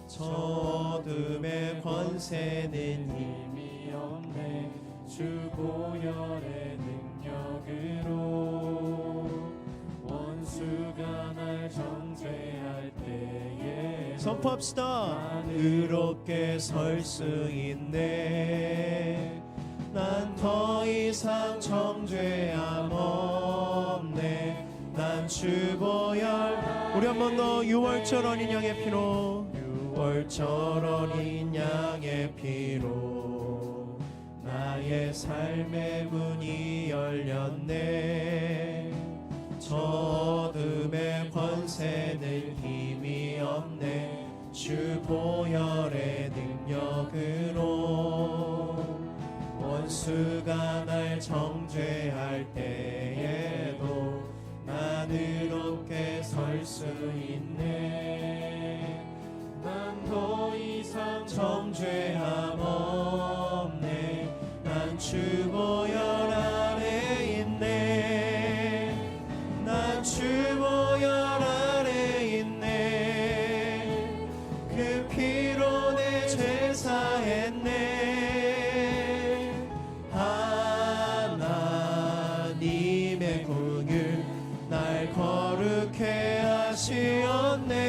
저 어둠의 권세는 힘이 없네. 주 보혈의 능력으로 원수가 날 정죄할 때에 선포합시다. 의롭게 설 수 있네. 난 더 이상 정죄함 없네. 난 주 보혈. 우리 한 번 더 6월절 어린 양의 피로. 6월절 어린 양의 피로 나의 삶의 문이 열렸네. 저 어둠의 권세는 힘이 없네. 주 보혈의 능력으로 원수가 날 정죄할 때에도 난 의롭게 설 수 있네. 난 더 이상 정죄함 없네. 난 주 보혈 아래 있네. 난 주 보혈 아래 있네. 그 피로 내 죄 사했네. 하나님의 긍휼 날 거룩해 하시었네.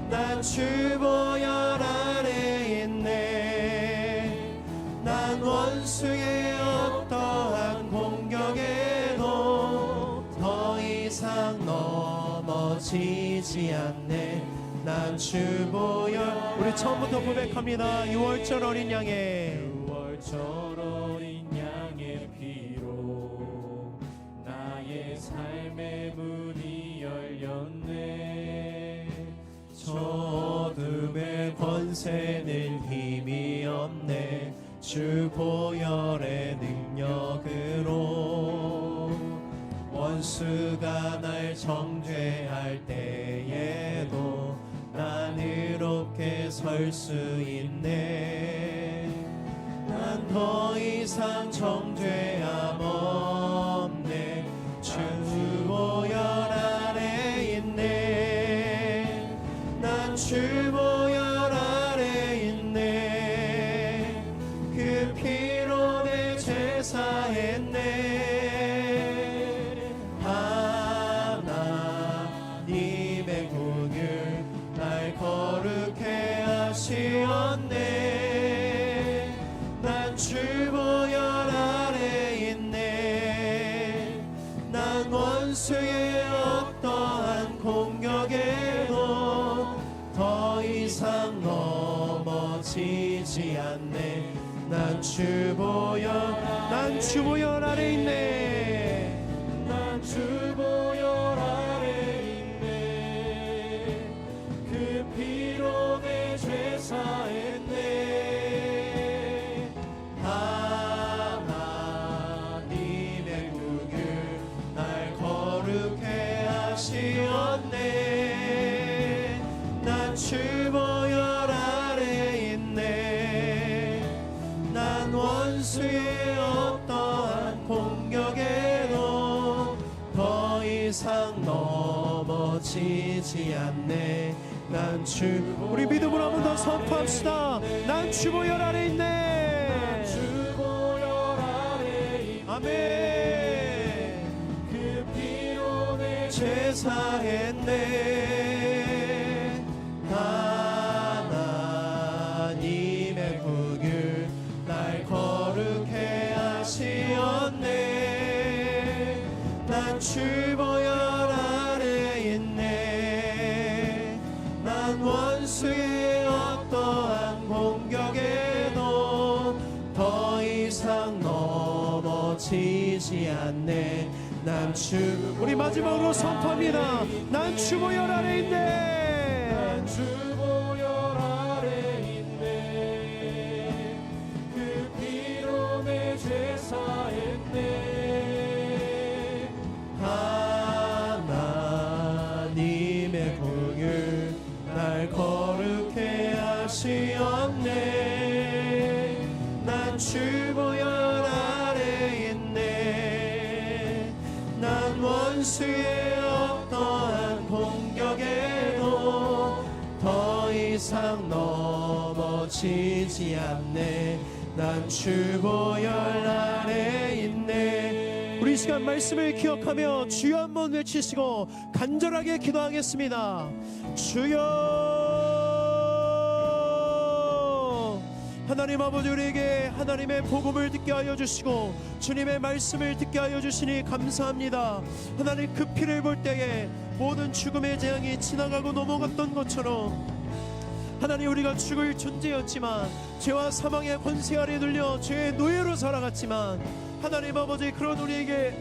난 주 보혈 아래 있네. 난 원수의 어떠한 공격에도 더 이상 넘어지지 않네. 난 주 보혈. 우리 처음부터 고백합니다. 6월절 어린 양의 6월절 어린 양의 피로 나의 삶의 문이 열렸네. 저 어둠의 권세는 힘이 없네. 주 보혈의 능력으로 원수가 날 정죄할 때에도 난 의롭게 설 수 있네. 난 더 이상 정죄함 없네. 주 보혈 아래 있네. 난 주 보혈 아래 있네. 그 피로 내 죄 사했네. 하나님의 긍휼 날 거룩해 하시었네. 난 주 보혈 아래 있네. 난 원수의 어떠한 공격에도 더 이상 넘어지지 않네. 난 주 보혈, 난 주 보혈 아래 있네. 난 주 보혈 아래 있네. 그 피로 내 죄 사했네. 하나님의 긍휼 날 거룩해 하시었네. 난 주 보혈 아래 있네. 난 원수의 어떠한 공격에도 넘어지지 않네. 난 주. 우리 믿음으로 한 번 더 선포합시다. 난 주 보혈 아래 있네. 주 보혈 아래 있네. 아멘. 그 피로 내 제사했네. 하나님의 국을 날 거룩해 하시었네. 난 주 보혈 아래 있네. 난 원수의 어떠한 공격에도 더 이상 넘어지지 않네. 난 주. 우리 마지막으로 선포합니다. 난 주 보혈 아래 있네. 난 주 보혈 아래 있네. 그 피로 내 제사했네. 하나님의 공을 날 거룩해 하시었네. 난 주 보혈 아래 있네. 난 원수의 어떠한 공격에도 더 이상 넘어지지 않네. 난 주 보혈 아래 있네. 우리 이 시간 말씀을 기억하며 주여 한번 외치시고 간절하게 기도하겠습니다. 주여. 하나님 아버지, 우리에게 하나님의 복음을 듣게 하여 주시고 주님의 말씀을 듣게 하여 주시니 감사합니다. 하나님, 그 피를 볼 때에 모든 죽음의 재앙이 지나가고 넘어갔던 것처럼 하나님, 우리가 죽을 존재였지만 죄와 사망의 권세 아래 눌려 죄의 노예로 살아갔지만 하나님 아버지, 그런 우리에게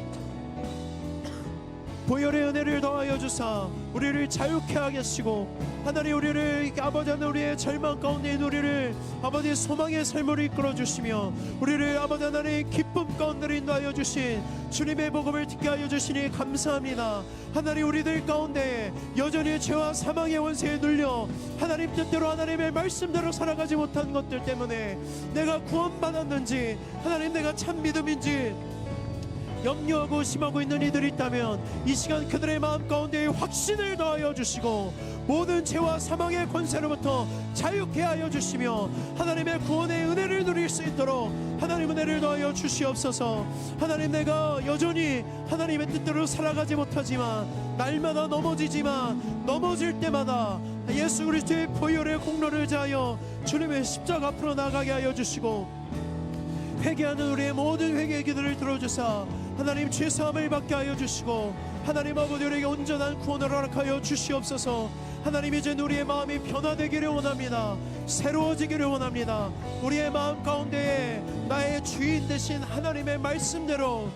보혈의 은혜를 더하여 주사 우리를 자유케 하겠시고 하나님, 우리를 아버지 하나님, 우리의 절망 가운데 있는 우리를 아버지 소망의 삶으로 이끌어 주시며 우리를 아버지 하나님 기쁨 가운데 인도하여 주신 주님의 복음을 듣게 하여 주시니 감사합니다. 하나님, 우리들 가운데 여전히 죄와 사망의 원세에 눌려 하나님 뜻대로 하나님의 말씀대로 살아가지 못한 것들 때문에 내가 구원받았는지 하나님 내가 참 믿음인지 염려하고 심하고 있는 이들이 있다면 이 시간 그들의 마음 가운데 확신을 더하여 주시고 모든 죄와 사망의 권세로부터 자유케 하여 주시며 하나님의 구원의 은혜를 누릴 수 있도록 하나님 은혜를 더하여 주시옵소서. 하나님, 내가 여전히 하나님의 뜻대로 살아가지 못하지만 날마다 넘어지지만 넘어질 때마다 예수 그리스도의 보혈의 공로를 자하여 주님의 십자가 앞으로 나가게 하여 주시고 회개하는 우리의 모든 회개의 기도를 들어주사 하나님 죄사함을 받게 하여 주시고 하나님 아버지, 우리에게 온전한 구원을 허락하여 주시옵소서. 하나님, 이제 우리의 마음이 변화되기를 원합니다. 새로워지기를 원합니다. 우리의 마음 가운데에 나의 주인 되신 하나님의 말씀대로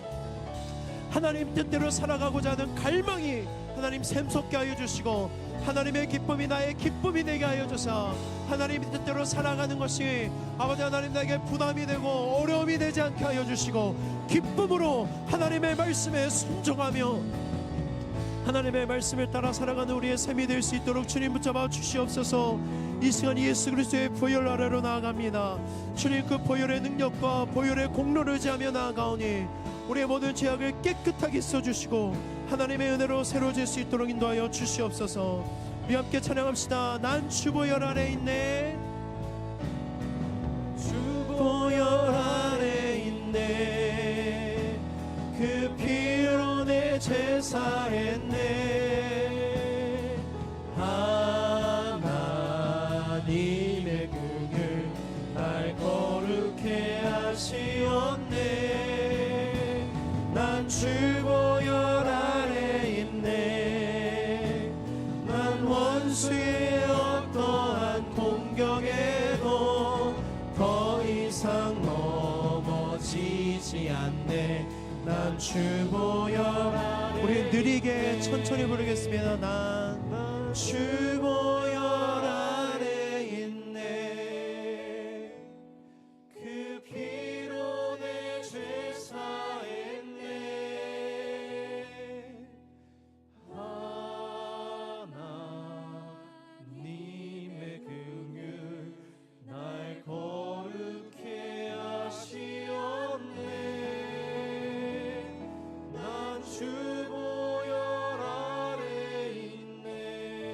하나님 뜻대로 살아가고자 하는 갈망이 하나님 샘솟게 하여 주시고 하나님의 기쁨이 나의 기쁨이 되게 하여 주사 하나님 뜻대로 살아가는 것이 아버지 하나님 나에게 부담이 되고 어려움이 되지 않게 하여 주시고 기쁨으로 하나님의 말씀에 순종하며 하나님의 말씀을 따라 살아가는 우리의 삶이 될 수 있도록 주님 붙잡아 주시옵소서. 이 시간 예수 그리스도의 보혈 아래로 나아갑니다. 주님, 그 보혈의 능력과 보혈의 공로를 의지하며 나아가오니 우리의 모든 죄악을 깨끗하게 써주시고 하나님의 은혜로 새로워질 수 있도록 인도하여 주시옵소서. 우리 함께 찬양합시다. 난 주 보혈 아래 있네. 주 보혈 아래 있네. 그 피로 내 제사했네. 하나님의 국을 날 거룩해 하시었네. 난 주 보혈 아래 있네. 난 원수의 어떠한 공격에도 더 이상 넘어지지 않네. 난 주 보혈 아래. 우리 느리게 천천히 부르겠습니다. 난 주 보혈 아래 있네. 그 피로 내 죄 사했네. 하나님의 긍휼 날 거룩해 하시었네. 난 주 보혈 아래 있네.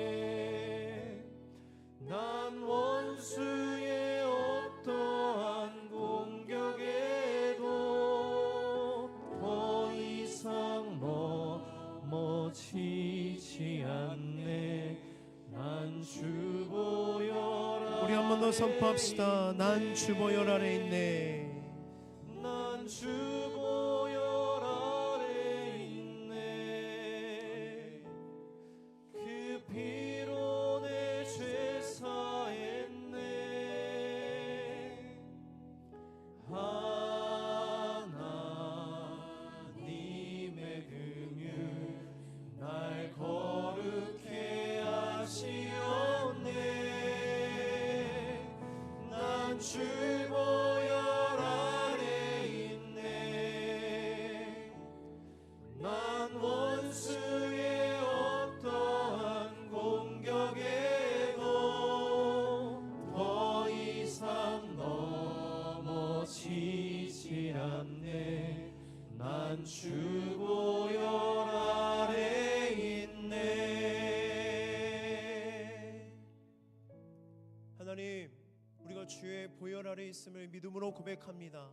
우리 한 번 더 선포합시다. 난 주 보혈 아래 있네. 난 주 보혈 아래 있네. 그 피로 내 죄 사했네. 하나님의 긍휼 날 거룩해 하시었네. 난 주 보혈 아래 있네. 난 원수의 어떠한 공격에도 더 이상 넘어지지 않네. 난 주 보혈 아래 있네. 하나님, 우리가 주의 보혈 아래 있음을 믿음으로 고백합니다.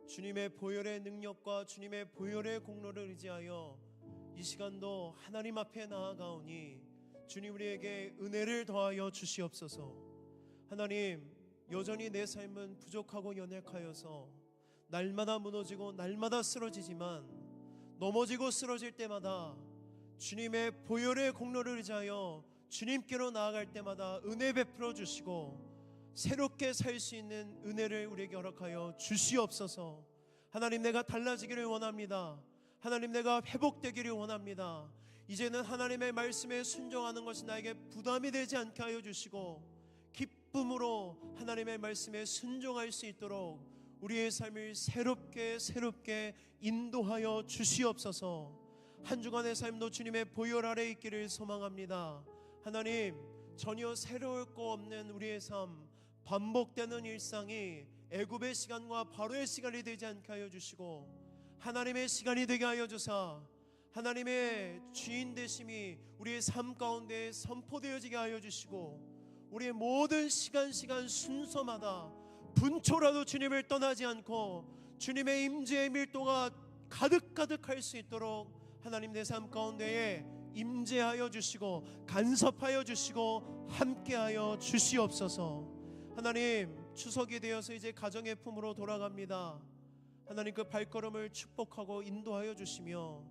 주님의 보혈의 능력과 주님의 보혈의 공로를 의지하여 이 시간도 하나님 앞에 나아가오니 주님 우리에게 은혜를 더하여 주시옵소서. 하나님, 여전히 내 삶은 부족하고 연약하여서 날마다 무너지고 날마다 쓰러지지만 넘어지고 쓰러질 때마다 주님의 보혈의 공로를 의지하여 주님께로 나아갈 때마다 은혜 베풀어 주시고 새롭게 살 수 있는 은혜를 우리에게 허락하여 주시옵소서. 하나님, 내가 달라지기를 원합니다. 하나님, 내가 회복되기를 원합니다. 이제는 하나님의 말씀에 순종하는 것이 나에게 부담이 되지 않게 하여 주시고 기쁨으로 하나님의 말씀에 순종할 수 있도록 우리의 삶을 새롭게 인도하여 주시옵소서. 한 주간의 삶도 주님의 보혈 아래 있기를 소망합니다. 하나님, 전혀 새로울 거 없는 우리의 삶, 반복되는 일상이 애굽의 시간과 바로의 시간이 되지 않게 하여 주시고 하나님의 시간이 되게 하여 주사 하나님의 주인 되심이 우리의 삶 가운데 선포되어지게 하여 주시고 우리의 모든 시간 순서마다 분초라도 주님을 떠나지 않고 주님의 임재의 밀도가 가득할 수 있도록 하나님 내 삶 가운데에 임재하여 주시고 간섭하여 주시고 함께하여 주시옵소서. 하나님, 추석이 되어서 이제 가정의 품으로 돌아갑니다. 하나님, 그 발걸음을 축복하고 인도하여 주시며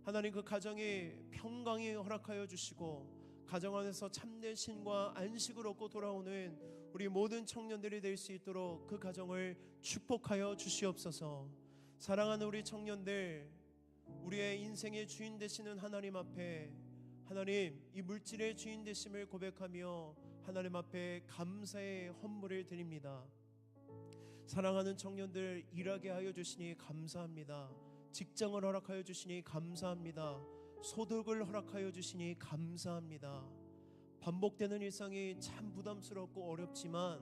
하나님, 그 가정이 평강이 허락하여 주시고 가정 안에서 참된 신과 안식을 얻고 돌아오는 우리 모든 청년들이 될 수 있도록 그 가정을 축복하여 주시옵소서. 사랑하는 우리 청년들, 우리의 인생의 주인 되시는 하나님 앞에 하나님, 이 물질의 주인 되심을 고백하며 하나님 앞에 감사의 헌물을 드립니다. 사랑하는 청년들, 일하게 하여 주시니 감사합니다. 직장을 허락하여 주시니 감사합니다. 소득을 허락하여 주시니 감사합니다. 반복되는 일상이 참 부담스럽고 어렵지만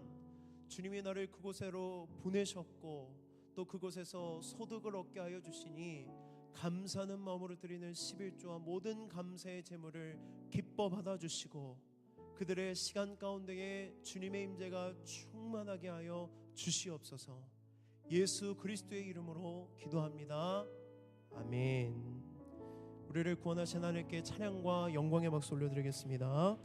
주님이 나를 그곳으로 보내셨고 또 그곳에서 소득을 얻게 하여 주시니 감사하는 마음으로 드리는 11조와 모든 감사의 제물을 기뻐 받아주시고 그들의 시간 가운데에 주님의 임재가 충만하게 하여 주시옵소서. 예수 그리스도의 이름으로 기도합니다. 아멘. 우리를 구원하신 하나님께 찬양과 영광의 박수 올려드리겠습니다.